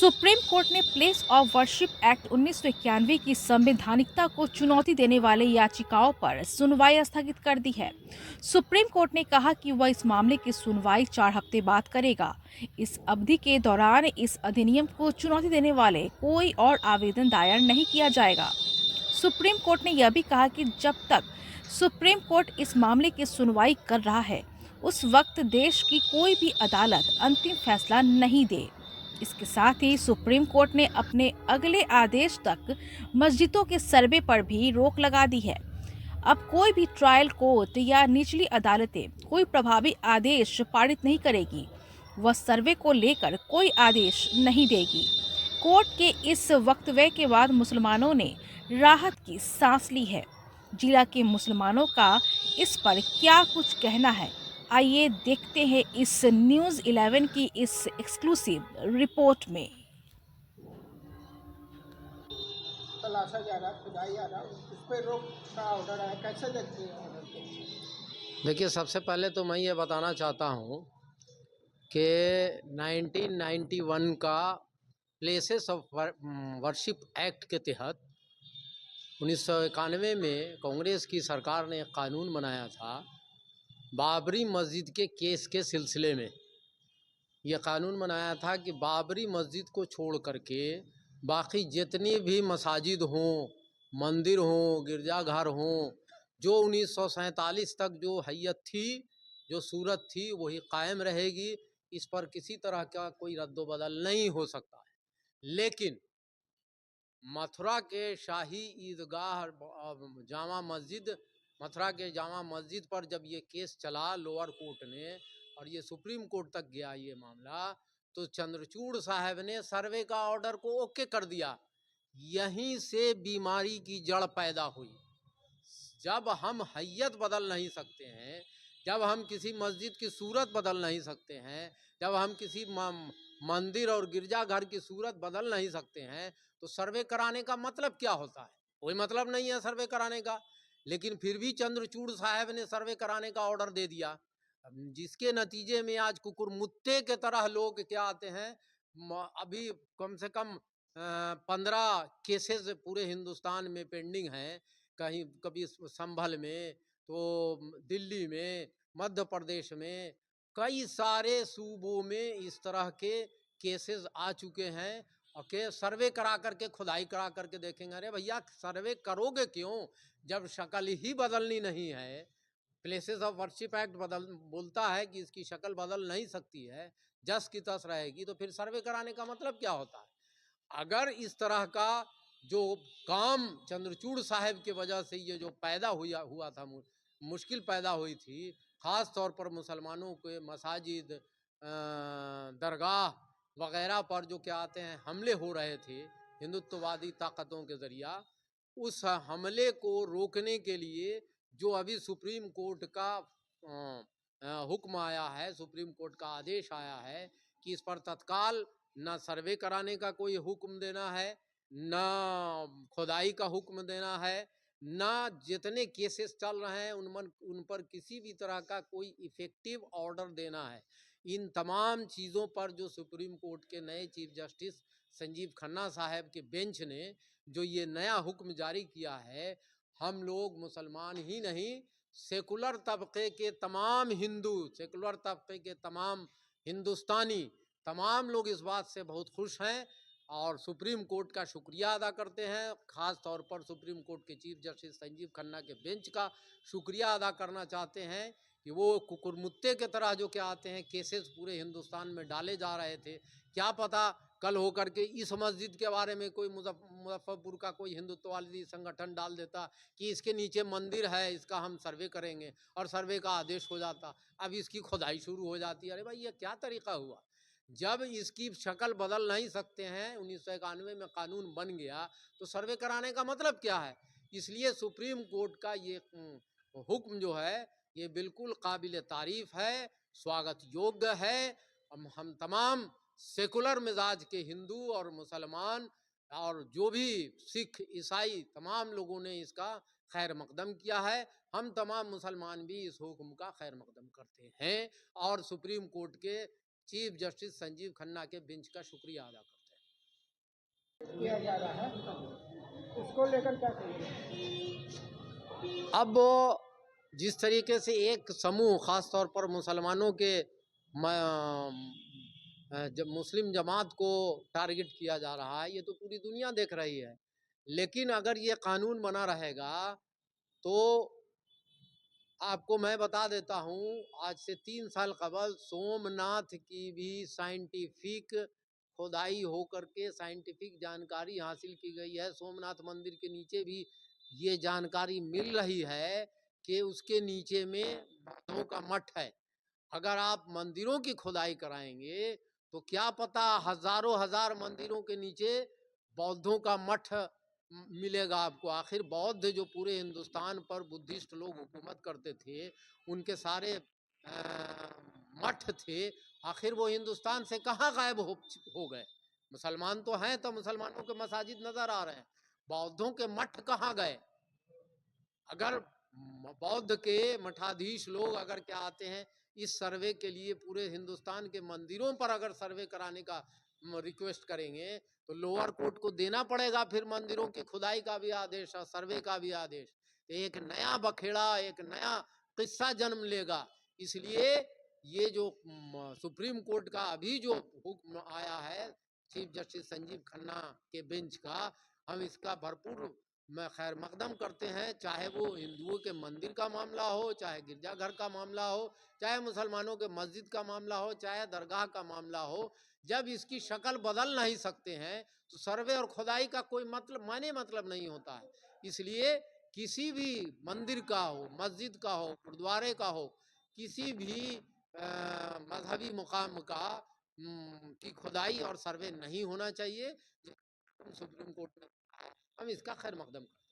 Supreme court ने place of worship act 1991 की संवैधानिकता को चुनौती देने वाले याचिकाओं पर सुनवाई स्थगित कर दी है। सुप्रीम कोर्ट ने कहा कि वह इस मामले की सुनवाई 4 हफ्ते बाद करेगा। इस अवधि के दौरान इस अधिनियम को चुनौती देने वाले कोई और आवेदन दायर नहीं किया जाएगा। सुप्रीम कोर्ट ने यह भी कहा कि जब तक सुप्रीम कोर्ट इस मामले की सुनवाई कर रहा है, उस वक्त देश की कोई भी अदालत अंतिम फैसला नहीं दे। इसके साथ ही सुप्रीम कोर्ट ने अपने अगले आदेश तक मस्जिदों के सर्वे पर भी रोक लगा दी है। अब कोई भी ट्रायल कोर्ट या निचली अदालतें कोई प्रभावी आदेश पारित नहीं करेगी। वह सर्वे को लेकर कोई आदेश नहीं देगी। कोर्ट के इस वक्तव्य के बाद मुसलमानों ने राहत की सांस ली है। जिला के मुसलमानों का इस पर क्या कुछ कहना है, आइए देखते हैं इस न्यूज़ 11 की इस एक्सक्लूसिव रिपोर्ट में। तलाशा जा रहा है, खुदाई जा रहा है, उस पर रोक का ऑर्डर आया, कैसे देखते हैं ऑर्डर को? देखिए, सबसे पहले तो मैं ये बताना चाहता हूँ कि 1991 का प्लेसेस ऑफ वर्शिप एक्ट के तहत 1991 में कांग्रेस की सरकार ने एक कानून बनाया था। बाबरी मस्जिद के केस के सिलसिले में ये कानून बनाया था कि बाबरी मस्जिद को छोड़ करके बाकी जितनी भी मसाजिद हों, मंदिर हों, गिरजाघर हों, जो 1947 तक जो हैयत थी, जो सूरत थी, वही कायम रहेगी। इस पर किसी तरह का कोई रद्द-बदल नहीं हो सकता है। लेकिन मथुरा के शाही ईदगाह जामा मस्जिद, मथुरा के जामा मस्जिद पर जब ये केस चला लोअर कोर्ट ने और ये सुप्रीम कोर्ट तक गया ये मामला, तो चंद्रचूड़ साहब ने सर्वे का ऑर्डर को ओके कर दिया। यहीं से बीमारी की जड़ पैदा हुई। जब हम हैयत बदल नहीं सकते हैं, जब हम किसी मस्जिद की सूरत बदल नहीं सकते हैं, जब हम किसी मंदिर और गिरजाघर की सूरत बदल नहीं सकते हैं, तो सर्वे कराने का मतलब क्या होता है? कोई मतलब नहीं है सर्वे कराने का। लेकिन फिर भी चंद्रचूड़ साहब ने सर्वे कराने का ऑर्डर दे दिया, जिसके नतीजे में आज कुकुरमुत्ते के तरह लोग क्या आते हैं। अभी कम से कम 15 केसेस पूरे हिंदुस्तान में पेंडिंग हैं। कहीं कभी संभल में, तो दिल्ली में, मध्य प्रदेश में, कई सारे सूबों में इस तरह के केसेस आ चुके हैं। और के सर्वे करा करके, खुदाई करा करके देखेंगे, अरे भैया सर्वे करोगे क्यों जब शक्ल ही बदलनी नहीं है। प्लेसेस ऑफ वर्शिप एक्ट बदल बोलता है कि इसकी शक्ल बदल नहीं सकती है, जस की तस रहेगी, तो फिर सर्वे कराने का मतलब क्या होता है? अगर इस तरह का जो काम चंद्रचूड़ साहब की वजह से ये जो पैदा हुआ था, मुश्किल पैदा हुई थी, ख़ास तौर पर मुसलमानों के मसाजिद, दरगाह वगैरह पर जो क्या आते हैं हमले हो रहे थे हिंदुत्ववादी ताकतों के ज़रिया, उस हमले को रोकने के लिए जो अभी सुप्रीम कोर्ट का हुक्म आया है, सुप्रीम कोर्ट का आदेश आया है कि इस पर तत्काल ना सर्वे कराने का कोई हुक्म देना है, ना खुदाई का हुक्म देना है, ना जितने केसेस चल रहे हैं उन पर किसी भी तरह का कोई इफेक्टिव ऑर्डर देना है। इन तमाम चीज़ों पर जो सुप्रीम कोर्ट के नए चीफ जस्टिस संजीव खन्ना साहब के बेंच ने जो ये नया हुक्म जारी किया है, हम लोग मुसलमान ही नहीं, सेकुलर तबके के तमाम हिंदू, सेकुलर तबके के तमाम हिंदुस्तानी, तमाम लोग इस बात से बहुत खुश हैं और सुप्रीम कोर्ट का शुक्रिया अदा करते हैं। ख़ास तौर पर सुप्रीम कोर्ट के चीफ जस्टिस संजीव खन्ना के बेंच का शुक्रिया अदा करना चाहते हैं कि वो कुकुरमुत्ते के तरह जो क्या आते हैं केसेस पूरे हिंदुस्तान में डाले जा रहे थे। क्या पता कल होकर के इस मस्जिद के बारे में कोई मुजफ्फरपुर का कोई हिंदुत्ववादी संगठन डाल देता कि इसके नीचे मंदिर है, इसका हम सर्वे करेंगे, और सर्वे का आदेश हो जाता। अब इसकी खुदाई शुरू हो जाती है। अरे भाई, ये क्या तरीका हुआ? जब इसकी शक्ल बदल नहीं सकते हैं, 1991 में कानून बन गया, तो सर्वे कराने का मतलब क्या है? इसलिए सुप्रीम कोर्ट का ये हुक्म जो है ये बिल्कुल काबिल तारीफ है, स्वागत योग्य है। हम तमाम सेकुलर मिजाज के हिंदू और मुसलमान और जो भी सिख ईसाई तमाम लोगों ने इसका खैर मकदम किया है। हम तमाम मुसलमान भी इस हुक्म का खैर मकदम करते हैं और सुप्रीम कोर्ट के चीफ जस्टिस संजीव खन्ना के बेंच का शुक्रिया अदा करते हैं। किया जा रहा है, उसको लेकर क्या कहेंगे? अब जिस तरीके से एक समूह ख़ास तौर पर मुसलमानों के जब मुस्लिम जमात को टारगेट किया जा रहा है, ये तो पूरी दुनिया देख रही है। लेकिन अगर ये कानून बना रहेगा तो आपको मैं बता देता हूँ, आज से 3 साल कबल सोमनाथ की भी साइंटिफिक खुदाई हो करके साइंटिफिक जानकारी हासिल की गई है। सोमनाथ मंदिर के नीचे भी ये जानकारी मिल रही है कि उसके नीचे में बौद्धों का मठ है। अगर आप मंदिरों की खुदाई कराएंगे तो क्या पता हजारों हजार मंदिरों के नीचे बौद्धों का मठ मिलेगा आपको। आखिर बौद्ध जो पूरे हिंदुस्तान पर बुद्धिस्ट लोग हुकूमत करते थे, उनके सारे मठ थे, आखिर वो हिंदुस्तान से कहाँ गायब हो गए। मुसलमान तो हैं तो मुसलमानों के मसाजिद नजर आ रहे हैं, बौद्धों के मठ कहाँ गए। अगर बौद्ध के मठाधीश लोग अगर क्या आते हैं इस सर्वे के लिए, पूरे हिंदुस्तान के मंदिरों पर अगर सर्वे कराने का रिक्वेस्ट करेंगे तो लोअर कोर्ट को देना पड़ेगा फिर मंदिरों की खुदाई का भी आदेश और सर्वे का भी आदेश। तो एक नया बखेड़ा, एक नया किस्सा जन्म लेगा। इसलिए ये जो सुप्रीम कोर्ट का अभी जो हुक्म आया है चीफ जस्टिस संजीव खन्ना के बेंच का, हम इसका भरपूर मैं खैर मकदम करते हैं। चाहे वो हिंदुओं के मंदिर का मामला हो, चाहे गिरजाघर का मामला हो, चाहे मुसलमानों के मस्जिद का मामला हो, चाहे दरगाह का मामला हो, जब इसकी शक्ल बदल नहीं सकते हैं तो सर्वे और खुदाई का कोई मतलब नहीं होता है। इसलिए किसी भी मंदिर का हो, मस्जिद का हो, गुरुद्वारे का हो, किसी भी मजहबी मुकाम का की खुदाई और सर्वे नहीं होना चाहिए। सुप्रीम कोर्ट में हम इसका खैर मकदम करते हैं।